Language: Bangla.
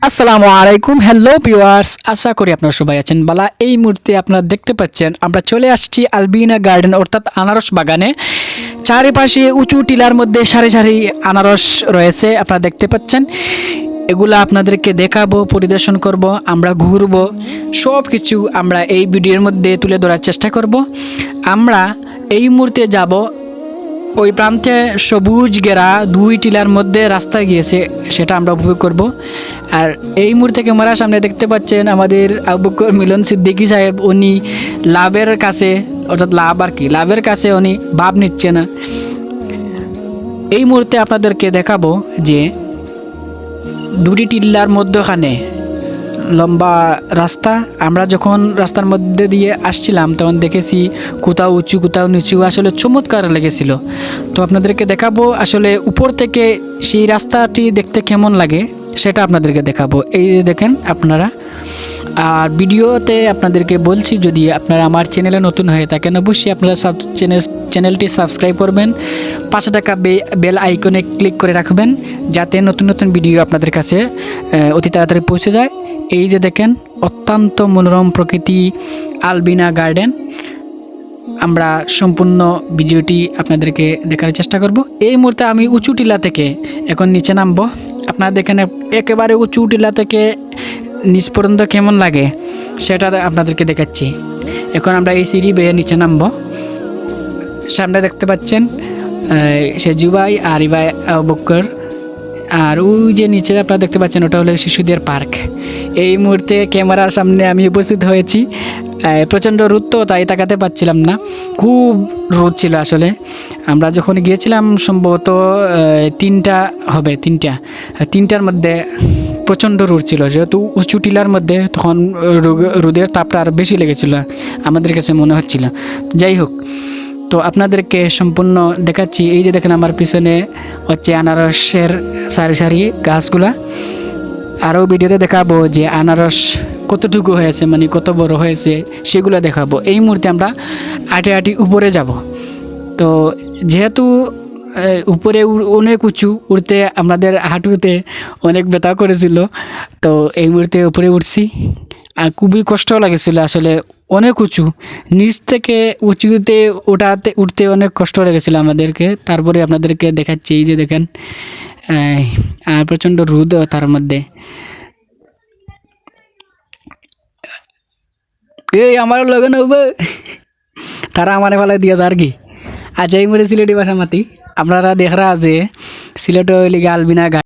আসসালামু আলাইকুম, হ্যালো ভিউয়ার্স, আশা করি আপনারা সবাই আছেন বালা। এই মুহূর্তে আপনারা দেখতে পাচ্ছেন আমরা চলে আসছি আলবিনা গার্ডেন অর্থাৎ আনারস বাগানে। চারিপাশে উঁচু টিলার মধ্যে সারি সারি আনারস রয়েছে, আপনারা দেখতে পাচ্ছেন। এগুলা আপনাদেরকে দেখাবো, পরিদর্শন করব, আমরা ঘুরবো, সব কিছু আমরা এই ভিডিওর মধ্যে তুলে ধরার চেষ্টা করব। আমরা এই মুহূর্তে যাব ওই প্রান্তে, সবুজ ঘেরা দুই টিলার মধ্যে রাস্তা গিয়েছে, সেটা আমরা উপভোগ করব। আর এই মুহূর্তে ক্যামেরার সামনে দেখতে পাচ্ছেন আমাদের আবু বকর মিলন সিদ্দিকী সাহেব, উনি লাভের কাছে, অর্থাৎ লাভ আর কি, লাভের কাছে উনি ভাব নিচ্ছে না। এই মুহূর্তে আপনাদেরকে দেখাবো যে দুটি টিল্লার মধ্যখানে লম্বা রাস্তা। আমরা যখন রাস্তার মধ্যে দিয়ে আসছিলাম তখন দেখেছি কোথাও উঁচু কোথাও নিচু, আসলে চমৎকার লেগেছিল। তো আপনাদেরকে দেখাবো আসলে উপর থেকে সেই রাস্তাটি দেখতে কেমন লাগে সেটা আপনাদেরকে দেখাবো। এই যে দেখেন আপনারা। আর ভিডিওতে আপনাদেরকে বলছি, যদি আপনারা আমার চ্যানেলে নতুন হয়ে থাকেন অবশ্যই আপনারা চ্যানেলটি সাবস্ক্রাইব করবেন, পাশে থাকা বেল আইকনে ক্লিক করে রাখবেন যাতে নতুন নতুন ভিডিও আপনাদের কাছে অতি তাড়াতাড়ি পৌঁছে যায়। এই যে দেখেন অত্যন্ত মনোরম প্রকৃতি আলবিনা গার্ডেন। আমরা সম্পূর্ণ ভিডিওটি আপনাদেরকে দেখার চেষ্টা করব। এই মুহূর্তে আমি উঁচু টিলা থেকে এখন নিচে নামবো। আপনারা দেখেন একেবারে উঁচু টিলা থেকে নিচ পর্যন্ত কেমন লাগে সেটা আপনাদেরকে দেখাচ্ছি। এখন আমরা এই সিঁড়ি বেয়ে নিচে নামবো। সামনে দেখতে পাচ্ছেন সেজু ভাই আর ভাই আবু বকর, আর ওই যে নিচে আপনারা দেখতে পাচ্ছেন ওটা হলো শিশুদের পার্ক। এই মুহূর্তে ক্যামেরার সামনে আমি উপস্থিত হয়েছি। প্রচণ্ড রোদ, তো তাই তাকাতে পারছিলাম না, খুব রোদ ছিল আসলে। আমরা যখন গিয়েছিলাম সম্ভবত তিনটার মধ্যে প্রচণ্ড রোদ ছিল, যেহেতু উঁচু টিলার মধ্যে, তখন রোদের তাপটা আর বেশি লেগেছিল আমাদের কাছে মনে হচ্ছিল। যাই হোক, তো আপনাদেরকে সম্পূর্ণ দেখাচ্ছি। এই যে দেখেন আমার পিছনে হচ্ছে আনারসের সারি সারি গাছগুলা। আরও ভিডিওতে দেখাবো যে আনারস কতটুকু হয়েছে, মানে কত বড় হয়েছে সেগুলো দেখাবো। এই মুহূর্তে আমরা আটি উপরে যাব। তো যেহেতু উপরে অনেক উঁচু, উঠতে আমাদের হাঁটুতে অনেক ব্যথা করেছিল, তো এই মুহূর্তে উপরে উঠছি। আর খুবই কষ্ট লাগেছিল আসলে, অনেক উঁচু, নিচ থেকে উঁচুতে উঠতে অনেক কষ্ট লেগেছিলো আমাদেরকে। তারপরে আপনাদেরকে দেখাচ্ছি, এই যে দেখেন আর প্রচণ্ড রোদ, তার মধ্যে এই আমার লগন হবে তারা আমার ফেলায় দিয়ে আর কি। আচ্ছা, এই মুহূর্তে সিলেটি ভাষা মাতি আপনারা দেখরা যে সিলেট লিগে আলবিনা